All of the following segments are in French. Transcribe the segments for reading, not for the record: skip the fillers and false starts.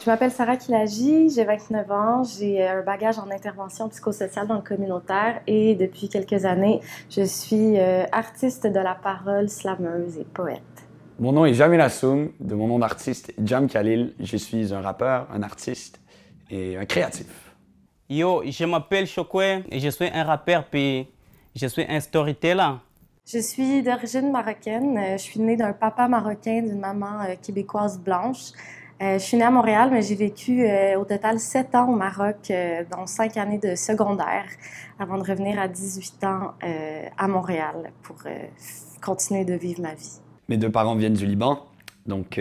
Je m'appelle Sarah Kilaji, j'ai 29 ans, j'ai un bagage en intervention psychosociale dans le communautaire et depuis quelques années, je suis artiste de la parole, slameuse et poète. Mon nom est Jamil Assoum, de mon nom d'artiste Jam Khalil. Je suis un rappeur, un artiste et un créatif. Yo, je m'appelle Chokwe et je suis un rappeur puis je suis un storyteller. Je suis d'origine marocaine. Je suis née d'un papa marocain, d'une maman québécoise blanche. Je suis née à Montréal, mais j'ai vécu au total 7 ans au Maroc, dont 5 années de secondaire, avant de revenir à 18 ans à Montréal pour continuer de vivre ma vie. Mes deux parents viennent du Liban, donc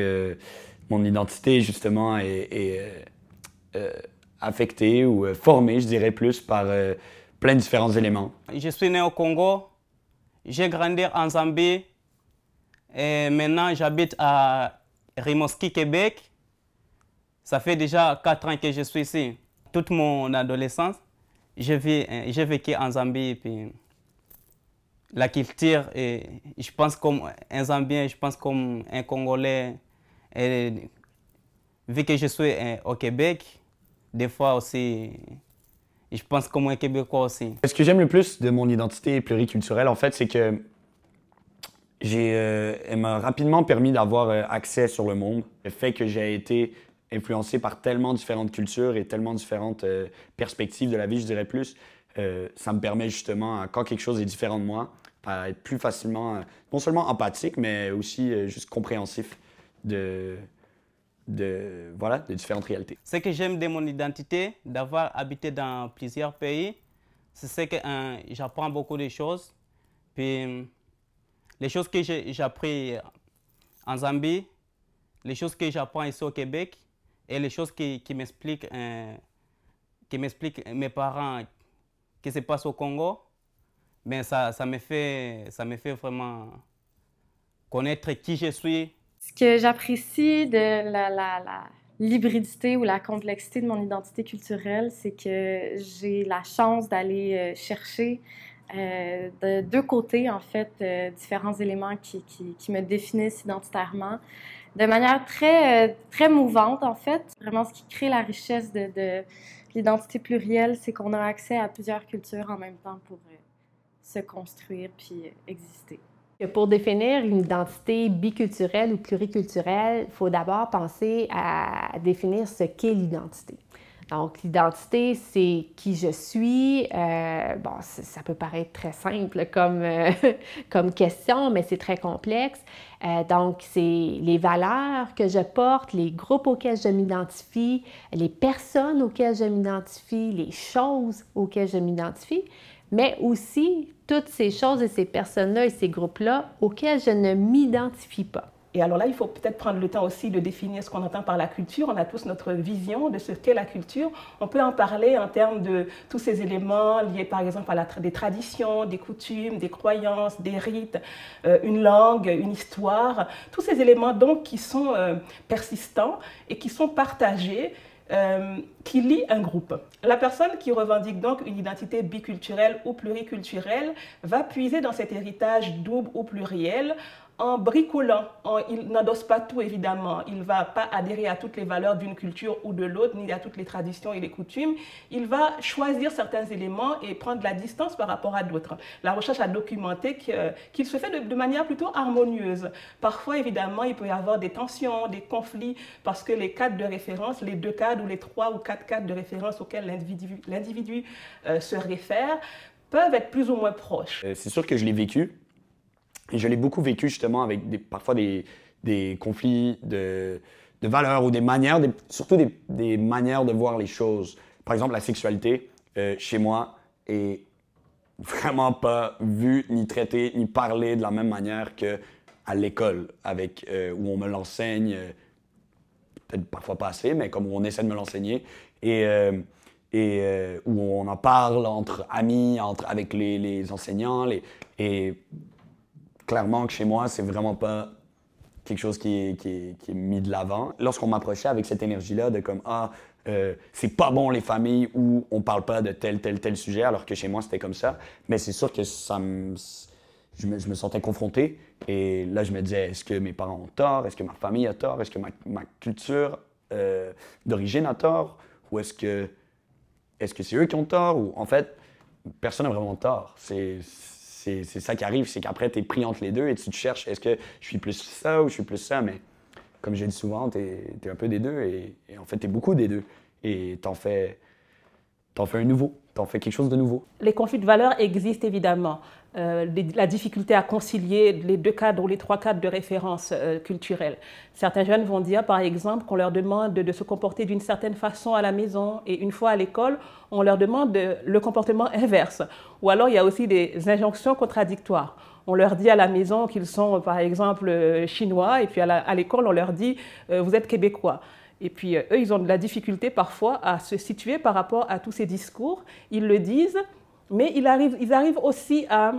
mon identité justement est affectée ou formée, je dirais plus, par plein de différents éléments. Je suis né au Congo, j'ai grandi en Zambie et maintenant j'habite à Rimouski, Québec. Ça fait déjà 4 ans que je suis ici. Toute mon adolescence, j'ai vécu en Zambie. Et puis la culture, je pense comme un Zambien, je pense comme un Congolais. Et vu que je suis au Québec, des fois aussi, je pense comme un Québécois aussi. Ce que j'aime le plus de mon identité pluriculturelle, en fait, c'est que elle m'a rapidement permis d'avoir accès sur le monde. Le fait que j'ai été influencé par tellement différentes cultures et tellement différentes perspectives de la vie, je dirais plus, ça me permet justement, quand quelque chose est différent de moi, à être plus facilement, non seulement empathique, mais aussi juste compréhensif voilà, de différentes réalités. Ce que j'aime de mon identité, d'avoir habité dans plusieurs pays, c'est que j'apprends beaucoup de choses. Puis les choses que j'ai apprises en Zambie, les choses que j'apprends ici au Québec, et les choses qui m'expliquent mes parents qui se passe au Congo, ben ça me fait vraiment connaître qui je suis. Ce que j'apprécie de l'hybridité ou la complexité de mon identité culturelle, c'est que j'ai la chance d'aller chercher de deux côtés, en fait, différents éléments qui me définissent identitairement de manière très mouvante, en fait. Vraiment, ce qui crée la richesse de l'identité plurielle, c'est qu'on a accès à plusieurs cultures en même temps pour se construire puis exister. Pour définir une identité biculturelle ou pluriculturelle, il faut d'abord penser à définir ce qu'est l'identité. Donc, l'identité, c'est qui je suis. Bon, ça peut paraître très simple comme question, mais c'est très complexe. Donc, c'est les valeurs que je porte, les groupes auxquels je m'identifie, les personnes auxquelles je m'identifie, les choses auxquelles je m'identifie, mais aussi toutes ces choses et ces personnes-là et ces groupes-là auxquels je ne m'identifie pas. Et alors là, il faut peut-être prendre le temps aussi de définir ce qu'on entend par la culture. On a tous notre vision de ce qu'est la culture. On peut en parler en termes de tous ces éléments liés par exemple à des traditions, des coutumes, des croyances, des rites, une langue, une histoire. Tous ces éléments donc qui sont persistants et qui sont partagés, qui lient un groupe. La personne qui revendique donc une identité biculturelle ou pluriculturelle va puiser dans cet héritage double ou pluriel en bricolant. Il n'endosse pas tout évidemment, il ne va pas adhérer à toutes les valeurs d'une culture ou de l'autre, ni à toutes les traditions et les coutumes. Il va choisir certains éléments et prendre de la distance par rapport à d'autres. La recherche a documenté qu'il se fait de manière plutôt harmonieuse. Parfois évidemment il peut y avoir des tensions, des conflits, parce que les cadres de référence, les 2 cadres ou les 3 ou 4 cadres de référence auxquels l'individu se réfère, peuvent être plus ou moins proches. C'est sûr que je l'ai vécu. Et je l'ai beaucoup vécu justement avec parfois des conflits de valeurs ou des manières, surtout des manières de voir les choses. Par exemple, la sexualité, chez moi, est vraiment pas vue, ni traitée, ni parlée de la même manière qu'à l'école, où on me l'enseigne, peut-être parfois pas assez, mais comme où on essaie de me l'enseigner, et où on en parle entre amis, avec les enseignants, et clairement que chez moi, c'est vraiment pas quelque chose qui est mis de l'avant. Lorsqu'on m'approchait avec cette énergie-là de comme c'est pas bon les familles où on parle pas de tel sujet, alors que chez moi c'était comme ça. Mais c'est sûr que je me sentais confronté et là je me disais, est-ce que mes parents ont tort? Est-ce que ma famille a tort? Est-ce que ma culture d'origine a tort? Ou est-ce que c'est eux qui ont tort? Ou en fait, personne n'a vraiment tort. C'est ça qui arrive, c'est qu'après, tu es pris entre les deux et tu te cherches, est-ce que je suis plus ça ou je suis plus ça? Mais comme je dis souvent, tu es un peu des deux et en fait, tu es beaucoup des deux. Et t'en fais un nouveau, t'en fais quelque chose de nouveau. Les conflits de valeurs existent évidemment. La difficulté à concilier les 2 cadres ou les 3 cadres de référence culturelle. Certains jeunes vont dire, par exemple, qu'on leur demande de se comporter d'une certaine façon à la maison et une fois à l'école, on leur demande le comportement inverse. Ou alors, il y a aussi des injonctions contradictoires. On leur dit à la maison qu'ils sont, par exemple, chinois et puis à l'école, on leur dit vous êtes québécois. Et puis, eux, ils ont de la difficulté parfois à se situer par rapport à tous ces discours. Ils le disent, mais ils arrivent aussi à...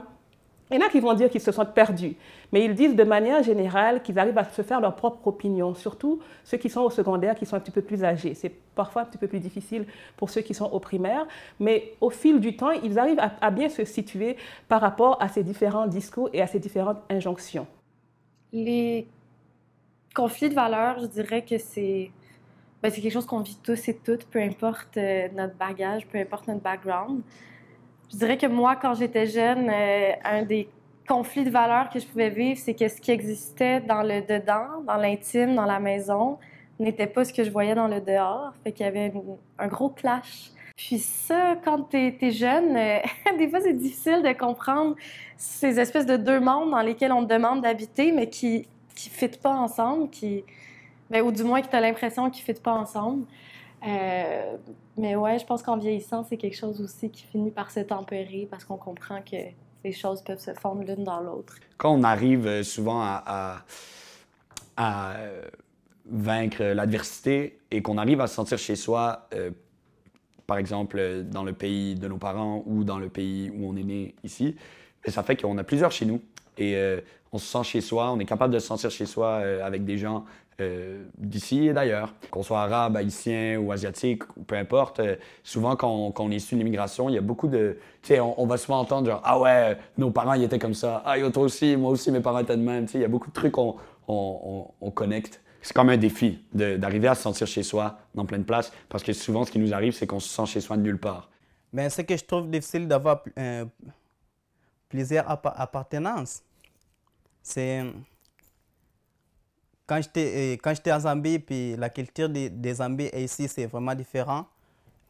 Il y en a qui vont dire qu'ils se sentent perdus, mais ils disent de manière générale qu'ils arrivent à se faire leur propre opinion, surtout ceux qui sont au secondaire, qui sont un petit peu plus âgés. C'est parfois un petit peu plus difficile pour ceux qui sont au primaire, mais au fil du temps, ils arrivent à bien se situer par rapport à ces différents discours et à ces différentes injonctions. Les conflits de valeurs, je dirais que c'est quelque chose qu'on vit tous et toutes, peu importe notre bagage, peu importe notre background. Je dirais que moi, quand j'étais jeune, un des conflits de valeurs que je pouvais vivre, c'est que ce qui existait dans le dedans, dans l'intime, dans la maison, n'était pas ce que je voyais dans le dehors. Fait qu'il y avait un gros clash. Puis ça, quand t'es jeune, des fois, c'est difficile de comprendre ces espèces de 2 mondes dans lesquels on te demande d'habiter, mais qui ne fitent pas ensemble, ou du moins que tu as l'impression qu'ils ne fitent pas ensemble. Mais ouais, je pense qu'en vieillissant, c'est quelque chose aussi qui finit par se tempérer parce qu'on comprend que les choses peuvent se fondre l'une dans l'autre. Quand on arrive souvent à vaincre l'adversité et qu'on arrive à se sentir chez soi, par exemple dans le pays de nos parents ou dans le pays où on est né ici, ça fait qu'on a plusieurs chez nous et on se sent chez soi, on est capable de se sentir chez soi avec des gens d'ici et d'ailleurs. Qu'on soit arabe, haïtien ou asiatique, ou peu importe, souvent quand on est issu de l'immigration, il y a beaucoup de... Tu sais, on va souvent entendre genre « Ah ouais, nos parents, ils étaient comme ça. Ah, yo, toi aussi, moi aussi, mes parents étaient de même. » Tu sais, il y a beaucoup de trucs qu'on connecte. C'est comme un défi d'arriver à se sentir chez soi dans plein de places, parce que souvent, ce qui nous arrive, c'est qu'on se sent chez soi de nulle part. Mais ce que je trouve difficile d'avoir plusieurs appartenances, c'est... Quand j'étais en Zambie, puis la culture des Zambies et ici, c'est vraiment différent.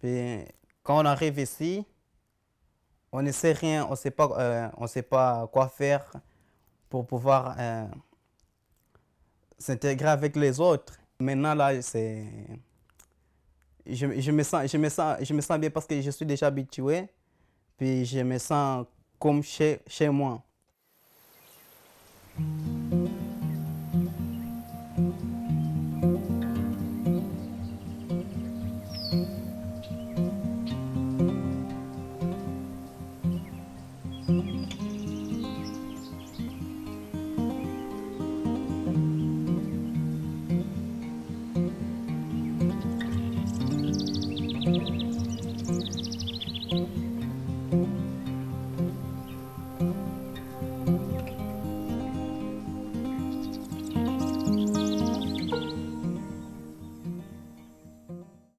Puis quand on arrive ici, on ne sait rien, on ne sait pas quoi faire pour pouvoir s'intégrer avec les autres. Maintenant, là, je me sens bien parce que je suis déjà habitué, puis je me sens comme chez moi.